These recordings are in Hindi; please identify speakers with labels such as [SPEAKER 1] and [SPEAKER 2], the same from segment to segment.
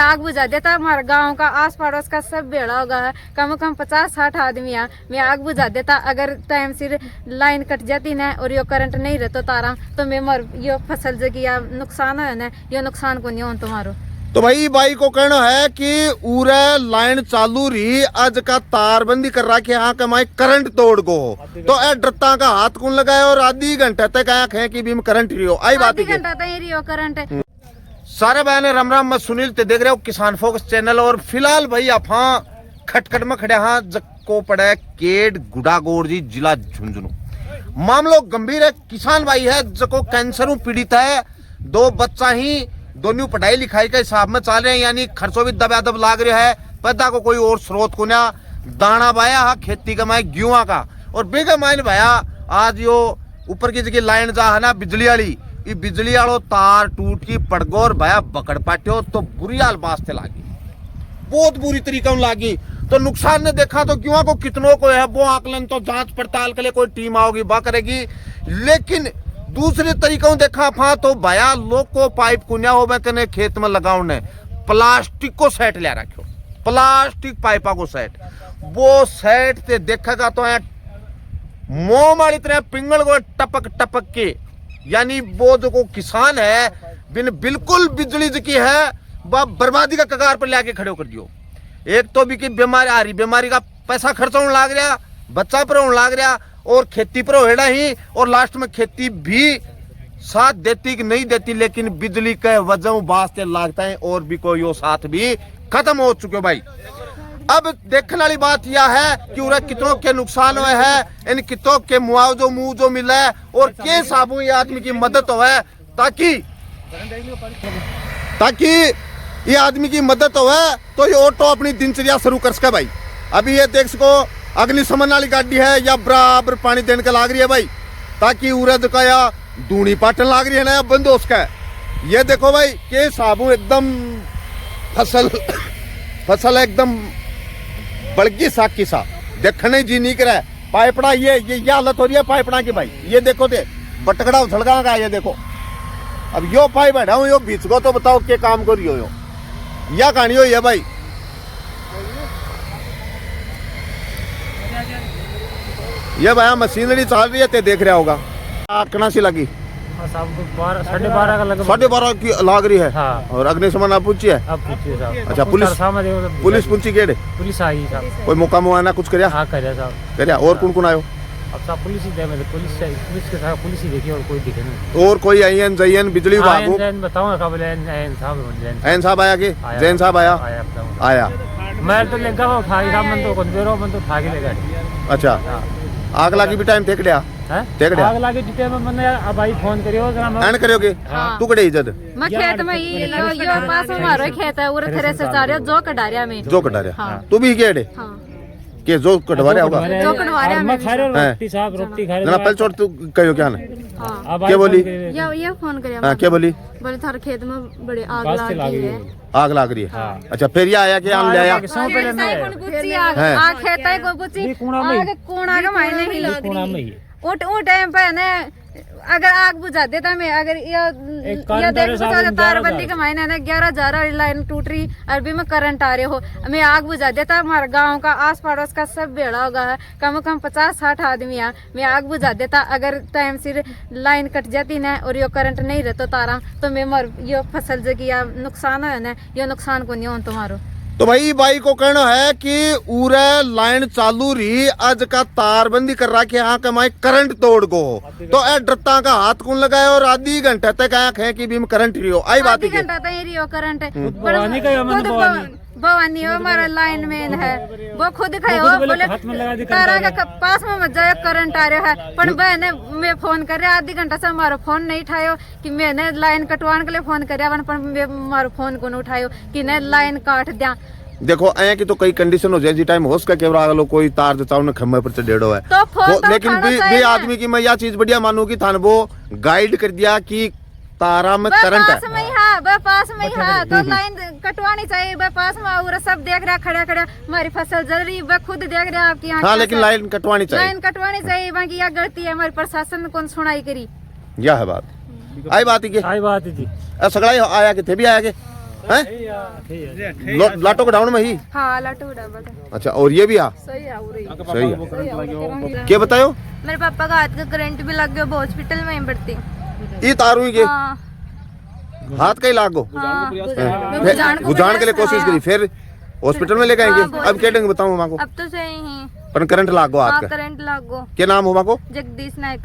[SPEAKER 1] आग बुझा देता। हमारा गांव का आस पड़ोस का सब बेड़ा होगा है, कम से कम 50-60 आदमी है। मैं आग बुझा देता। अगर टाइम सिर लाइन कट जाती ना और यो करंट नहीं रहता तारा तो मैं मर यो फसल जगी या नुकसान है ना, यो नुकसान को नहीं हो तुम्हारो।
[SPEAKER 2] तो भाई बाई को कहना है कि उरे लाइन चालू रही, आज का तारबंदी कर रहा कि यहाँ कमाई करंट तोड़ को तो ए डरता का हाथ कौन लगाए और आधी घंटे तक आंख है कि बीम करंट रियो आई बात
[SPEAKER 1] आधी घंटा तक रियो करंट।
[SPEAKER 2] सारे बहने राम राम, मैं सुनील ते देख रहे हो किसान फोकस चैनल। और फिलहाल भाई आप खटखट में खड़े हाँ जको पड़े केड गुड़ागोड़ जी जिला झुंझुनू। मामलो गंभीर है, किसान भाई है जको कैंसर पीड़ित है, 2 बच्चा ही दोनों पढ़ाई लिखाई के हिसाब में चल रहे हैं, यानी खर्चों भी दबादब लाग रहा है। पैदा को कोई और स्रोत को ना दाना बाया हा खेती कमाए गेहूं का और बेगा माइन भाया आज यो ऊपर की जगह लाइन जा है ना बिजली वाली, ये बिजली वालो तार टूट की पड़गोर भाया बकड़ पाट्यो तो बुरी हाल बास्ते लागी, बहुत बुरी तरीका लागी। तो नुकसान ने देखा तो गेहूं को कितनों को है वो आकलन तो जांच पड़ताल के लिए कोई टीम आओगी बा करेगी। लेकिन दूसरे तरीकों देखा फा तो भाया लोग को पाइप कुन्या हो मैं खेत में लगाऊ ने प्लास्टिक को सेट ले रखो, प्लास्टिक पाइपा को सेट, वो सेट से देखेगा तो मोह मारी तरह पिंगल को टपक टपक के, यानी वो जो को किसान है बिल्कुल बिजली की है वह बर्बादी का कगार पर लेके खड़े कर दियो। एक तो भी की बीमारी आ रही, बीमारी का पैसा खर्च होने लग रहा, बच्चा पर होने लग रहा और खेती पर हेड़ा ही, और लास्ट में खेती भी साथ देती कि नहीं देती, लेकिन बिजली के वजह वास्ते लागता है और भी कोई वो साथ भी खत्म हो चुके भाई। अब देखने वाली बात यह है कि उन्हें कितनों के नुकसान हुए हैं, इन कितनों के मुआवजो मुंह जो मिला है और के हिसाबों ये आदमी की मदद हो ताकि ये आदमी की मदद हो तो ये ऑटो अपनी दिनचर्या शुरू कर सके भाई। अभी ये देख सको अग्निशमन वाली गाड़ी है या बराबर पानी देने का लाग रही है भाई, ताकि उरद का या दूनी पाटन लाग रही है ना बंदोस का। ये देखो भाई के साबु एकदम फसल एकदम बड़गी साग की सा देखने जी नहीं कर रहा है। पाइपड़ा ये हालत हो रही है पाइपड़ा की भाई, ये देखो दे बटकड़ा उछलगा का, ये देखो अब यो पाइप बैठा हूँ यो बीच को, तो बताओ क्या काम करियो यो या कहानी हो है भाई। ये भाई मशीनरी चल रही है ते देख रहा होगा कितना सी लगी 12:30 की लाग रही है। हाँ। और अग्निशमन आप पूछी है अच्छा पुलिस पूछी केड़े
[SPEAKER 3] पुलिस आई साहब,
[SPEAKER 2] कोई मौका मुआयना कुछ करिया?
[SPEAKER 3] हाँ करिया
[SPEAKER 2] और कौन कौन आयो?
[SPEAKER 3] अब साहब पुलिस ही दे, मतलब पुलिस के साथ पुलिस ही देखी और कोई दिखे नहीं।
[SPEAKER 2] और कोई आईएन जयन बिजली विभाग
[SPEAKER 3] बताऊंगा कब
[SPEAKER 2] एन साहब आया कि जैन साहब आया
[SPEAKER 3] मैं तो लेगा वो उठा साहब मन तो उठा के लेगा।
[SPEAKER 2] अच्छा आग लगी भी टाइम तेकड़िया
[SPEAKER 3] आग लगी जिते में मैंने अब भाई फोन करियो जरा
[SPEAKER 2] एंड करियोगे तू कड़े इज्जत
[SPEAKER 1] मैं खेत में यो पास में मारो खेत है और थरे से जा रहे जो कटारिया में
[SPEAKER 2] जो कटारिया तू भी केड़े के जो कटवा रहा होगा
[SPEAKER 1] जो कटवा रहा
[SPEAKER 3] मैं खा रहा रोटी साहब रोटी खा रहा
[SPEAKER 2] ना पहले छोड़ तू कहियो क्या ना क्या बोली
[SPEAKER 1] ये फोन करिया
[SPEAKER 2] हां क्या बोली
[SPEAKER 1] थारे खेत में बड़े आग लगी है,
[SPEAKER 2] आग लग रही है। अच्छा फिर ये आया कि आम ले आया
[SPEAKER 1] आग खेत है को कुछ आग कोना का मायने ही लगी वो टाइम पे ना अगर आग बुझा देता मैं, अगर ये देख तारबंदी का मायने ना 11,000 लाइन टूट रही अरबी में करंट आ रहे हो, मैं आग बुझा देता। हमारा गांव का आस पड़ोस का सब बेड़ा होगा है, कम से कम 50-60 आदमी है, मैं आग बुझा देता। अगर टाइम सिर लाइन कट जाती ना और यो करंट नहीं रहता तारा तो मैं मर यो फसल जगी या नुकसान है ना, यो नुकसान को नहीं हो तुम्हारो।
[SPEAKER 2] तो भाई बाई को कहना है कि उरे लाइन चालू रही, आज का तारबंदी कर रहा कि यहाँ कमाई करंट तोड़ को तो ए डरता का हाथ कौन लगाए और आधी घंटे तक आंख है कि बीम करंट रियो आई बात
[SPEAKER 1] आधी घंटा तक रियो करंट भवानी हो हमारा लाइन मैन है वो खुद खाओ बोले तारा का पास में मत जाओ करंट आ रहा है, पर बहने मैं फोन कर रहा आधी घंटा से हमारा फोन नहीं उठायो कि मैंने लाइन कटवाने के लिए फोन कर रहा पर हमारा फोन को नहीं उठायो कि ने लाइन काट दिया।
[SPEAKER 2] देखो आया कि तो कई कंडीशन हो जाए जी टाइम होश का केवरा लो कोई तार जचाओ ने खम्बे पर चढ़ेड़ो है
[SPEAKER 1] तो
[SPEAKER 2] लेकिन भी आदमी की मैं यह चीज बढ़िया मानू की थान वो गाइड कर दिया कि तारा में करंट है
[SPEAKER 1] पास में ही तो लाइन कटवानी चाहिए पास में और सब देख रहा खड़ा खड़ा हमारी फसल जल रही है खुद देख रहा आपकी
[SPEAKER 2] हाँ लेकिन लाइन कटवानी
[SPEAKER 1] चाहिए बाकी यह गलती है हमारी प्रशासन ने कौन सुनाई करी
[SPEAKER 2] यह है बात आई बात ही
[SPEAKER 3] जी
[SPEAKER 2] सगड़ा आया कि थे भी आया के हैं लाटो गोडाउन में ही।
[SPEAKER 1] हाँ लाटू डबल।
[SPEAKER 2] अच्छा और ये भी
[SPEAKER 1] सही है
[SPEAKER 2] सही है। क्या बतायो?
[SPEAKER 1] मेरे पापा का हाथ का करंट भी लग गया, हॉस्पिटल में ही भर्ती।
[SPEAKER 2] ये तार हुई के
[SPEAKER 1] हाँ।
[SPEAKER 2] हाथ का ही लागो बुझाने के लिए कोशिश करी, फिर हॉस्पिटल में लेके आएंगे। अब क्या देंगे बताऊँ माँ को?
[SPEAKER 1] अब तो सही ही
[SPEAKER 2] पर करंट लागो हाथ का।
[SPEAKER 1] करंट लागो।
[SPEAKER 2] क्या नाम हो माँ को?
[SPEAKER 1] जगदीश नायक।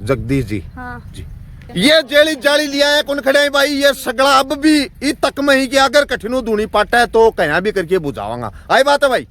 [SPEAKER 2] जगदीश जी।
[SPEAKER 1] हाँ
[SPEAKER 2] जी। ये जेली जाली लिया है कौन खड़े हैं भाई? ये सगड़ा अब भी ई तक में ही कि अगर कठिनो धूनी पाटा है तो कहीं भी करके बुझावांगा। आई बात है भाई?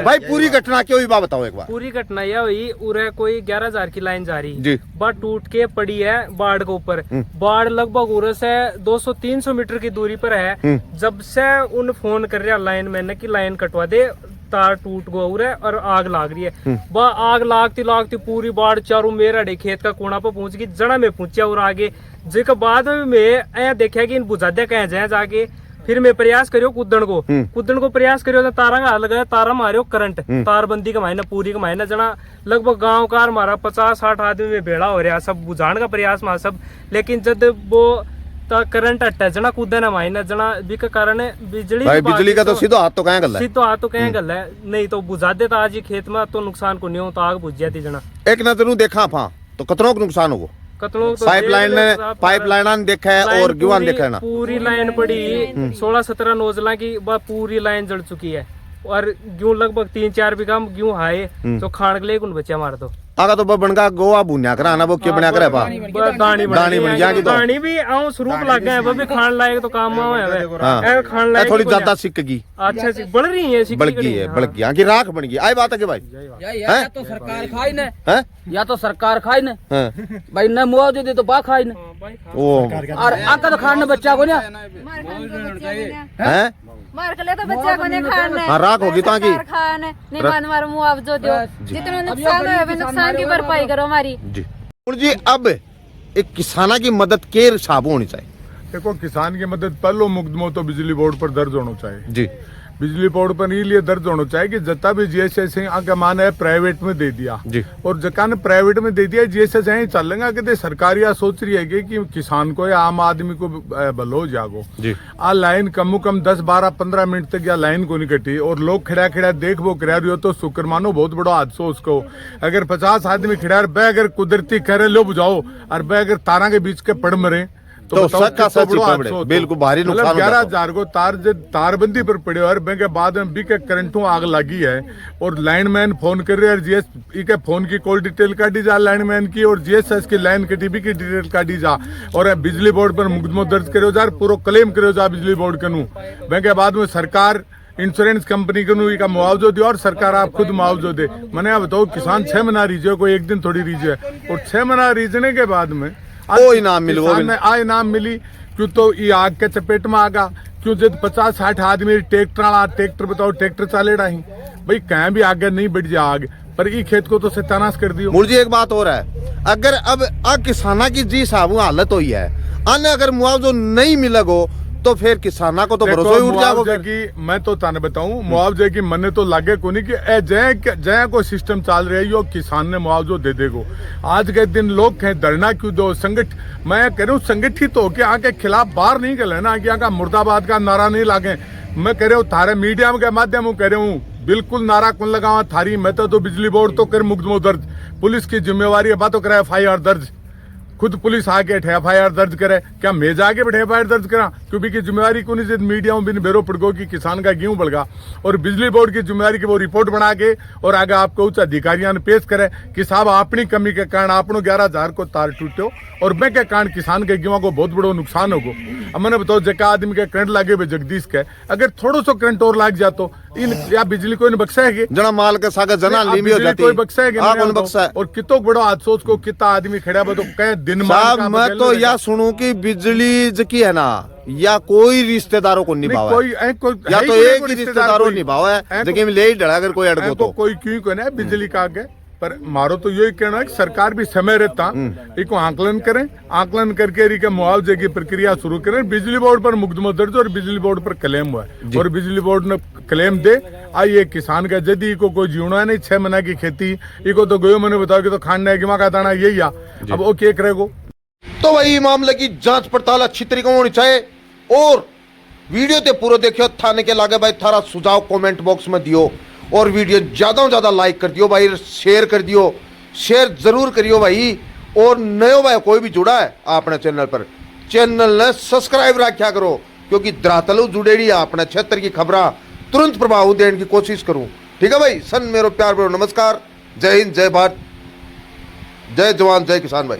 [SPEAKER 2] भाई पूरी घटना क्यों हुई बात बताओ एक बार।
[SPEAKER 3] पूरी घटना यह हुई, उरे कोई 11,000 की लाइन जा रही
[SPEAKER 2] जी,
[SPEAKER 3] बाढ़ टूट के पड़ी है बाढ़ के ऊपर। बाढ़ लगभग उरे से 200-300 मीटर की दूरी पर है। जब से उन फोन कर रहा लाइन मैंने की लाइन कटवा दे, तार टूट गया उरे और आग लाग रही है। आग लागती लागती पूरी बाढ़ चारों मेरा खेत का कोना पर पहुंच गई, जड़ा में पहुंचा और आगे जिसके बाद में मैं ऐ देखा कि इन बुझादे कहे जाए जाके। फिर मैं प्रयास करियो कूदन को प्रयास करियो तो तारा का लगा तारा मारियो करंट तारबंदी का महीना पूरी का महीना जना लगभग गांव का मारा 50-60 आदमी में भेड़ा हो रहा सब बुझाने का प्रयास मार सब। लेकिन जब वो करंट हटा जना कूदे ना माइना जना भी का कारण बिजली
[SPEAKER 2] भाई बिजली का तो सीधो हाथ तो कहीं गल है,
[SPEAKER 3] सीधो हाथ तो कहीं गल है। नहीं तो बुझा देता आज ही खेत में तो नुकसान को नहीं हो तो आग बुझ जाती जना।
[SPEAKER 2] एक नजर देखा था तो कतरों का नुकसान होगा?
[SPEAKER 3] कतलों तो
[SPEAKER 2] पाइपलाइन देखा है और ग्यूआन देखा है ना।
[SPEAKER 3] पूरी लाइन पड़ी 16-17 नोजला की पूरी लाइन जड़ चुकी है और गेहूं लगभग 3-4 बीघा गेहूं हाए तो खाण के लिए कौन बच्चा मार दो
[SPEAKER 2] आगा तो बनगा गोवा बुनिया करा ना वो क्या बना करे पा
[SPEAKER 3] दानी
[SPEAKER 2] बन गया की तो
[SPEAKER 3] दानी भी आऊं स्वरूप लग गए वो भी खान लायक तो काम है खान लायक
[SPEAKER 2] थोड़ी ज्यादा सिक गई।
[SPEAKER 3] अच्छा सी बढ़ रही है
[SPEAKER 2] बढ़ गई है बढ़ गई की राख बन गई। आई बात है कि भाई
[SPEAKER 4] या तो सरकार खाई ने या तो सरकार खाई ने भाई न मुआवजे दे तो बा खाई ने
[SPEAKER 2] ओ
[SPEAKER 4] और आका तो खाने बच्चा को ना
[SPEAKER 2] हैं
[SPEAKER 1] मार के ले तो बच्चा को नहीं खाने।
[SPEAKER 2] हां राख होगी ताकि
[SPEAKER 1] खाने नहीं मार मुआवजा दो, जितना नुकसान है वे नुकसान की भरपाई करो हमारी
[SPEAKER 2] जी। अब एक किसाना की मदद के हिसाब होनी चाहिए।
[SPEAKER 5] देखो किसान की मदद पहलो मुकदमो तो बिजली बोर्ड पर दर्ज होना चाहिए
[SPEAKER 2] जी।
[SPEAKER 5] बिजली बोर्ड पर इसलिए दर्ज होना चाहिए कि जता भी जीएसएस आगे मान है प्राइवेट में दे दिया
[SPEAKER 2] जी
[SPEAKER 5] और जका ने प्राइवेट में दे दिया जीएसएस ही चलेगा कि सरकार या सोच रही है कि किसान को या आम आदमी को भलो जागो
[SPEAKER 2] जी।
[SPEAKER 5] आ लाइन कम कम 10-12-15 मिनट तक या लाइन को नहीं कटी और लोग खड़ा खड़ा देख वो करा रही हो तो शुक्र मानो बहुत बड़ा हादसा उसको। अगर 50 आदमी खड़ा बे अगर कुदरती करे लो बुझाओ और बे अगर तारा के बीच के पड़ मरे तो सच्चा सच बिल्कुल भारी नुकसान 11,000 को तारबंदी पर पड़े और बैंक के बाद में भी के करंटों आग लगी है और लाइनमैन फोन कर रहे हैं जीएस के फोन की कॉल डिटेल काटी जा लाइनमैन की और जीएसएस की लाइन कटी भी की डिटेल काटी जा और बिजली बोर्ड पर मुकदमा दर्ज करो जा पूरा क्लेम करो जा बिजली बोर्ड के नू बैंक के बाद में सरकार इंश्योरेंस कंपनी का मुआवजा दे और सरकार आप खुद मुआवजा दे। मैंने आप बताओ किसान 6 महीना रीजे कोई एक दिन थोड़ी रीजे और 6 महीना रीजने के बाद में
[SPEAKER 2] वो इनाम मिली
[SPEAKER 5] इनाम मिली क्यों तो ये आग के चपेट में आगा क्यों जब 50-60 आदमी ट्रैक्टर बताओ ट्रैक्टर चले रही भाई कहीं भी आगे नहीं बढ़ जाए आग पर ये खेत को तो सत्यानाश कर दियो।
[SPEAKER 2] मुझे एक बात हो रहा है अगर अब किसाना की जी साहब हालत हुई है अन्य अगर मुआवजा नहीं मिलेगो तो फिर किसाना को तो भरोसा ही उठ जाएगा
[SPEAKER 5] कि मैं तो ताने बताऊं मुआवजे की मन्ने तो लागे को नहीं कि जय को सिस्टम चल रही है किसान ने मुआवजा दे देगो। आज के दिन लोग कहें धरना क्यों दो मैं कह रहा हूँ संगठित हो के आके खिलाफ बाहर नहीं कर लेना कि आका मुर्दाबाद का नारा नहीं लागे। मैं कह रहा हूँ थारे मीडिया के माध्यम कह रहा हूँ बिल्कुल नारा कौन लगावा थारी मैं तो बिजली बोर्ड तो कर मुकदमो दर्ज पुलिस की जिम्मेवारी है बातों करे FIR दर्ज खुद पुलिस आके FIR दर्ज करे क्या मैं जाके FIR दर्ज करा क्योंकि की जिम्मेवारी को नहीं मीडिया में बिन बेरो पड़गो कि किसान का गेहूं बढ़गा और बिजली बोर्ड की जिम्मेवारी की वो रिपोर्ट बना के और आगे आपको उच्च अधिकारियों ने पेश करे कि साहब अपनी कमी के कारण आपनो 11,000 को तार टूटो और मैं के कारण किसान के गेहूं को बहुत बड़ो नुकसान होगो। अब मैंने बताओ जका आदमी के करंट लागे जगदीश के अगर थोड़ो सो करंट और लाग जातो इन या बिजली कोई बक्साएगी
[SPEAKER 2] जना माल के सागे जना लीमी हो जाती
[SPEAKER 5] कोई बक्साएगी और कितो बड़ो हादसों को कितना आदमी खड़ा तो कहे दिन
[SPEAKER 2] मैं तो या सुनूं कि बिजली की है ना या कोई रिश्तेदारों को निभावा या तो एक ही रिश्तेदारों निभावा है जगह में ले ही डरा अगर कोई अड़गो तो
[SPEAKER 5] कोई क्यों कहना है बिजली का आगे पर मारो तो यही कहना है कि सरकार भी समय रहता इसको आंकलन करें आंकलन करके मुआवजे की प्रक्रिया शुरू करें। बिजली बोर्ड पर मुकदमा दर्ज और बिजली बोर्ड पर क्लेम हुआ है और बिजली बोर्ड ने क्लेम दे आइए किसान का यदि को कोई जीवना नहीं 6 महीना की खेती इको तो गयो मैंने बताया कि तो खाना है का दाना यही आ अब वो क्या करेगो।
[SPEAKER 2] तो वही मामले की जांच पड़ताल अच्छी तरीके होनी चाहिए और वीडियो ते पूरा देखियो, थाने के लागे भाई थारा सुझाव कमेंट बॉक्स में दियो, और वीडियो ज्यादा ज्यादा लाइक कर दियो भाई, शेयर कर दियो, शेयर जरूर करियो भाई। और नयो भाई कोई भी जुड़ा है अपने चैनल पर, चैनल ने सब्सक्राइब रखा करो, क्योंकि धरातल जुड़ेड़ी अपने क्षेत्र की खबरा तुरंत प्रभाव देने की कोशिश करूं। ठीक है भाई, सन मेरो प्यार भरो नमस्कार, जय हिंद, जय भारत, जय जवान, जय किसान भाई।